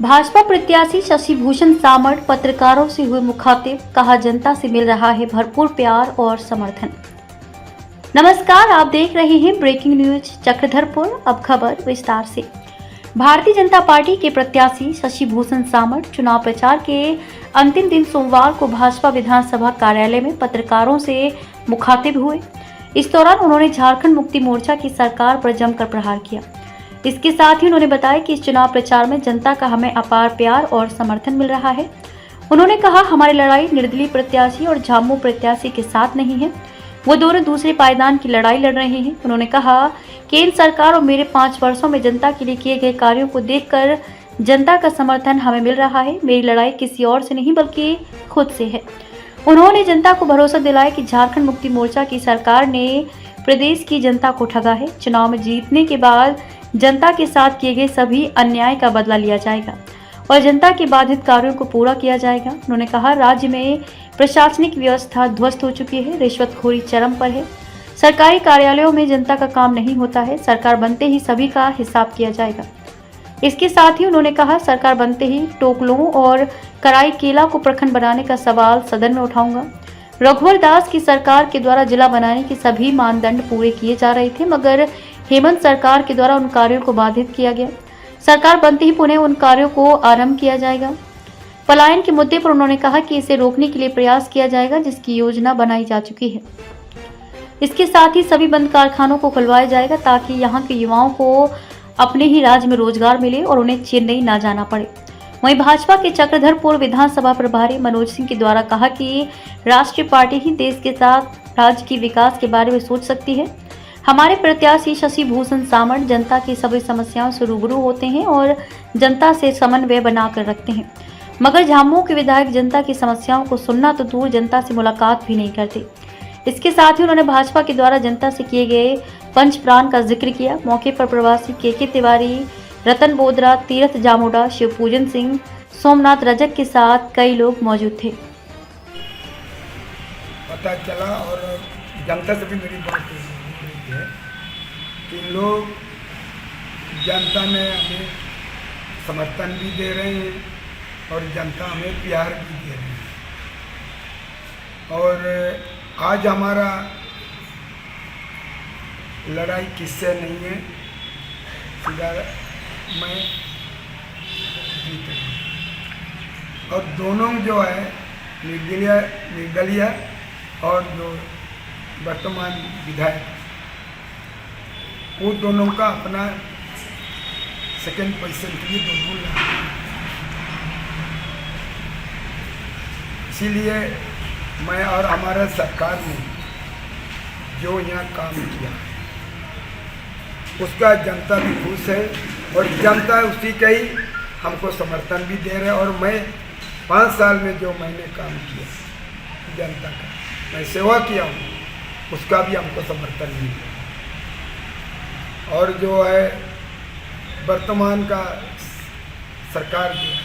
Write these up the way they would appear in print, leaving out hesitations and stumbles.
भाजपा प्रत्याशी शशि भूषण सामड़ पत्रकारों से हुए मुखातिब, कहा जनता से मिल रहा है भरपूर प्यार और समर्थन। नमस्कार, आप देख रहे हैं ब्रेकिंग न्यूज चक्रधरपुर। अब खबर विस्तार से। भारतीय जनता पार्टी के प्रत्याशी शशि भूषण सामड़ चुनाव प्रचार के अंतिम दिन सोमवार को भाजपा विधानसभा कार्यालय में पत्रकारों से मुखातिब हुए। इस दौरान उन्होंने झारखंड मुक्ति मोर्चा की सरकार पर जमकर प्रहार किया। इसके साथ ही उन्होंने बताया कि इस चुनाव प्रचार में जनता का हमें अपार प्यार और समर्थन मिल रहा है। उन्होंने कहा, हमारी लड़ाई निर्दलीय प्रत्याशी और झामू प्रत्याशी के साथ नहीं है, वो दोनों दूसरे पायदान की लड़ाई लड़ रहे हैं। उन्होंने कहा, केंद्र सरकार और मेरे 5 वर्षों में जनता के लिए किए गए कार्यों को देखकर जनता का समर्थन हमें मिल रहा है। मेरी लड़ाई किसी और से नहीं बल्कि खुद से है। उन्होंने जनता को भरोसा दिलाया कि झारखंड मुक्ति मोर्चा की सरकार ने प्रदेश की जनता को ठगा है। चुनाव में जीतने के बाद जनता के साथ किए गए सभी अन्याय का बदला लिया जाएगा और जनता के बाधित कार्यों को पूरा किया जाएगा। उन्होंने कहा, राज्य में प्रशासनिक व्यवस्था ध्वस्त हो चुकी है, रिश्वतखोरी चरम पर है, सरकारी कार्यालयों में जनता का काम नहीं होता है, सरकार बनते ही सभी का हिसाब किया जाएगा। इसके साथ ही उन्होंने कहा, सरकार बनते ही टोकलों और कराईकेला को प्रखंड बनाने का सवाल सदन में उठाऊंगा। रघुवर दास की सरकार के द्वारा जिला बनाने के सभी मानदंड पूरे किए जा रहे थे, मगर हेमंत सरकार के द्वारा उन कार्यों को बाधित किया गया। सरकार बनते ही पुनः उन कार्यों को आरंभ किया जाएगा। पलायन के मुद्दे पर उन्होंने कहा कि इसे रोकने के लिए प्रयास किया जाएगा, जिसकी योजना बनाई जा चुकी है। इसके साथ ही सभी बंद कारखानों को खुलवाया जाएगा ताकि यहाँ के युवाओं को अपने ही राज्य में रोजगार मिले और उन्हें चेन्नई ना जाना पड़े। वहीं भाजपा के चक्रधरपुर विधानसभा प्रभारी मनोज सिंह के द्वारा कहा कि राष्ट्रीय पार्टी ही देश के साथ राज्य की विकास के बारे में सोच सकती है। हमारे प्रत्याशी शशि भूषण सामड़ जनता की सभी समस्याओं से रूबरू होते हैं और जनता से समन्वय बनाकर रखते हैं, मगर झामुमो के विधायक जनता की समस्याओं को सुनना तो दूर, जनता से मुलाकात भी नहीं करते। इसके साथ ही उन्होंने भाजपा के द्वारा जनता से किए गए पंचप्राण का जिक्र किया। मौके पर प्रवासी के तिवारी, रतन बोदरा, तीरथ जामोडा, शिवपूजन सिंह, सोमनाथ रजक के साथ कई लोग मौजूद थे। पता चला और जनता से भी मेरी बात हुई है कि लोग जनता ने हमें समर्थन भी दे रहे हैं और जनता हमें प्यार भी दे रहे हैं। और आज हमारा लड़ाई किससे नहीं है, सीधा मैं जीत और दोनों जो है निर्दलीय और जो वर्तमान विधायक, वो दोनों का अपना सेकेंड पोजीशन के लिए दोनों लड़। इसीलिए मैं और हमारा सरकार ने जो यहाँ काम किया उसका जनता भी खुश है और जनता उसी का ही हमको समर्थन भी दे रहे। और मैं 5 साल में जो मैंने काम किया जनता का, मैं सेवा किया हूँ, उसका भी हमको समर्थन मिला। और जो है वर्तमान का सरकार जो है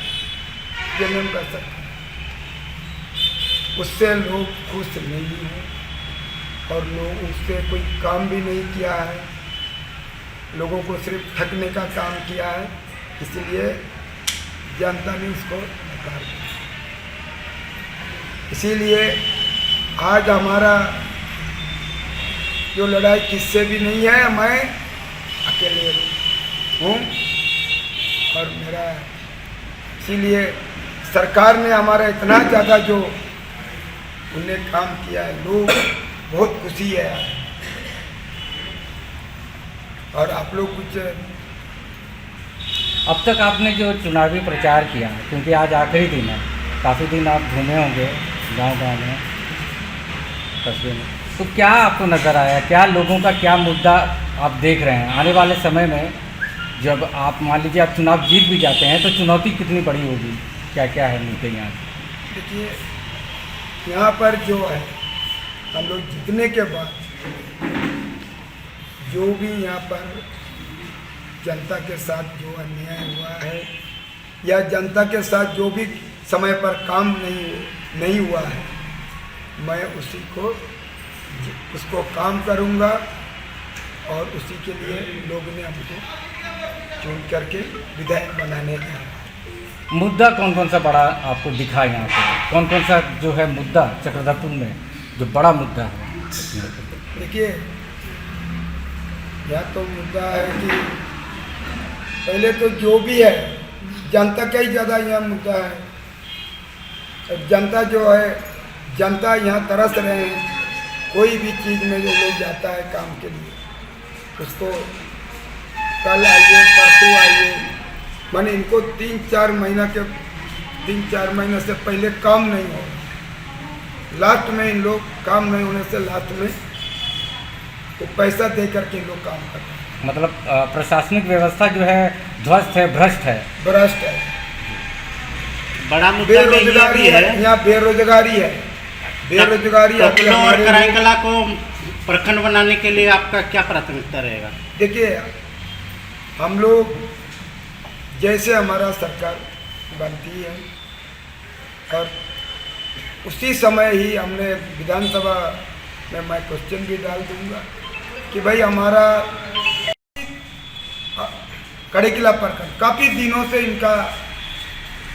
जनम का सरकार, उससे लोग खुश नहीं हैं और लोग उससे कोई काम भी नहीं किया है, लोगों को सिर्फ ठगने का काम किया है। इसलिए जनता ने उसको नकार दिया। इसीलिए आज हमारा जो लड़ाई किससे भी नहीं है, मैं अकेले हूँ और मेरा, इसीलिए सरकार ने हमारा इतना ज़्यादा जो उन्हें काम किया है, लोग बहुत खुशी है। और आप लोग कुछ अब तक आपने जो चुनावी प्रचार किया, क्योंकि आज आखिरी दिन है, काफ़ी दिन आप घूमे होंगे गांव-गांव में, कस्बे में, तो क्या आपको नज़र आया, क्या लोगों का क्या मुद्दा आप देख रहे हैं आने वाले समय में? जब आप मान लीजिए आप चुनाव जीत भी जाते हैं तो चुनौती कितनी बड़ी होगी, क्या क्या है मुद्दे यहाँ? देखिए, यहाँ पर जो है हम लोग जीतने के बाद जो भी यहाँ पर जनता के साथ जो अन्याय हुआ है या जनता के साथ जो भी समय पर काम नहीं हुआ है, मैं उसको काम करूँगा और उसी के लिए लोग ने हमको चुन करके विधायक बनाने का मुद्दा कौन कौन सा बड़ा आपको दिखा यहाँ पे, कौन कौन सा जो है मुद्दा चक्रधरपुर में जो बड़ा मुद्दा है? देखिए, यह तो मुद्दा है कि पहले तो जो भी है जनता का ही ज़्यादा यहाँ मुद्दा है। जनता जो है, जनता यहाँ तरस रहे हैं, कोई भी चीज़ में जो लोग जाता है काम के लिए, उसको कल आइए परसों आइए, माने इनको 3-4 महीना से पहले काम नहीं हो, लास्ट में इन लोग काम नहीं होने से लास्ट में तो पैसा दे करके लोग काम करते हैं। मतलब प्रशासनिक व्यवस्था जो है ध्वस्त है, भ्रष्ट है। बड़ा मुद्दा में ये भी है, यहाँ बेरोजगारी है, बेरोजगारी। टोकलो और कराईकला को प्रखंड बनाने के लिए आपका क्या प्राथमिकता रहेगा? देखिए, हम लोग जैसे हमारा सरकार बनती है और उसी समय ही हमने विधानसभा में मैं क्वेश्चन भी डाल दूंगा कि भाई हमारा कड़ेकिला प्रखंड काफ़ी दिनों से इनका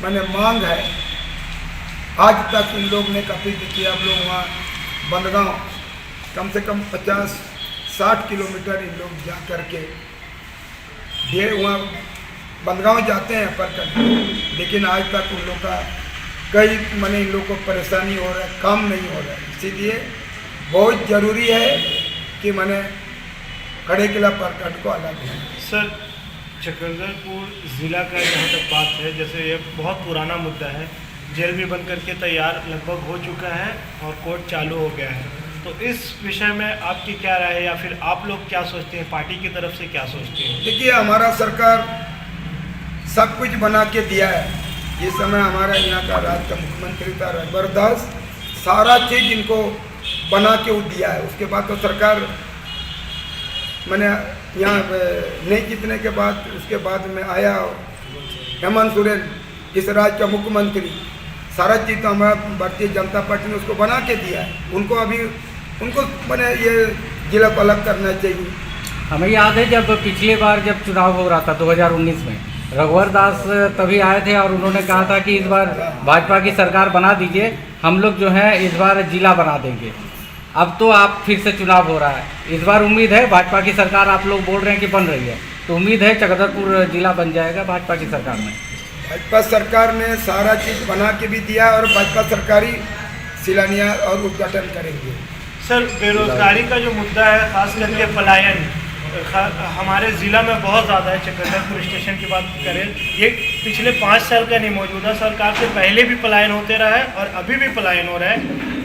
मैंने मांग है, आज तक इन लोग ने काफ़ी देखिए, आप लोग वहाँ बंदगांव कम से कम 50-60 किलोमीटर इन लोग जा करके वहाँ बंदगांव जाते हैं प्रखंड, लेकिन आज तक उन लोग का कई मैंने इन लोग को परेशानी हो रहा है, काम नहीं हो रहा है। इसीलिए बहुत ज़रूरी है कि मैंने कड़ेकिला प्रखंड को अलग है। सर, चक्रधरपुर ज़िला का जहाँ तक बात है, जैसे ये बहुत पुराना मुद्दा है, जेल भी बन करके तैयार लगभग हो चुका है और कोर्ट चालू हो गया है, तो इस विषय में आपकी क्या राय है या फिर आप लोग क्या सोचते हैं, पार्टी की तरफ से क्या सोचते हैं? देखिए, हमारा सरकार सब कुछ बना के दिया है। जिस समय हमारा यहाँ का राज्य का मुख्यमंत्री था रघुवर दास, सारा चीज़ इनको बना के वो दिया है। उसके बाद तो सरकार मैंने यहाँ नहीं जीतने के बाद उसके बाद में आया हेमंत सोरेन, इस राज्य का मुख्यमंत्री, सारा चीज़ तो हमारा भारतीय जनता पार्टी ने उसको बना के दिया है। उनको मैंने ये जिला को अलग करना चाहिए। हमें याद है जब पिछली बार जब चुनाव हो रहा था 2019 में, रघुवर दास तभी आए थे और उन्होंने कहा था कि इस बार भाजपा की सरकार बना दीजिए, हम लोग जो है इस बार जिला बना देंगे। अब तो आप फिर से चुनाव हो रहा है, इस बार उम्मीद है भाजपा की सरकार, आप लोग बोल रहे हैं कि बन रही है, तो उम्मीद है चक्रधरपुर जिला बन जाएगा भाजपा की सरकार में? भाजपा सरकार ने सारा चीज़ बना के भी दिया और भाजपा सरकारी शिलान्यास और उद्घाटन करेंगे। सर, बेरोजगारी का जो मुद्दा है, खास करके पलायन हमारे ज़िला में बहुत ज़्यादा है। चक्रधरपुर स्टेशन की बात करें, ये पिछले 5 साल का नहीं, मौजूदा सरकार से पहले भी पलायन होते रहा है और अभी भी पलायन हो रहा है।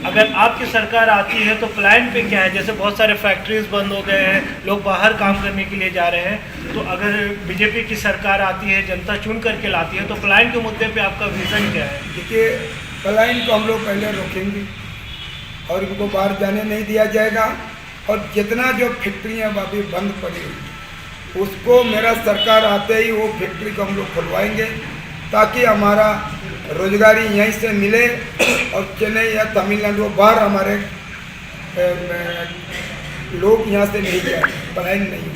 अगर आपकी सरकार आती है तो पलायन पे क्या है? जैसे बहुत सारे फैक्ट्रीज बंद हो गए हैं, लोग बाहर काम करने के लिए जा रहे हैं, तो अगर बीजेपी की सरकार आती है, जनता चुन करके लाती है, तो पलायन के मुद्दे पे आपका विज़न क्या है? देखिए, पलायन को हम लोग पहले रोकेंगे और इनको बाहर जाने नहीं दिया जाएगा, और जितना जो फैक्ट्रियाँ अभी बंद पड़ी उसको मेरा सरकार आते ही वो फैक्ट्री को हम लोग खुलवाएंगे, ताकि हमारा रोजगारी यहीं से मिले और चेन्नई या तमिलनाडु बाहर हमारे लोग यहाँ से नहीं जाए, पलायन नहीं।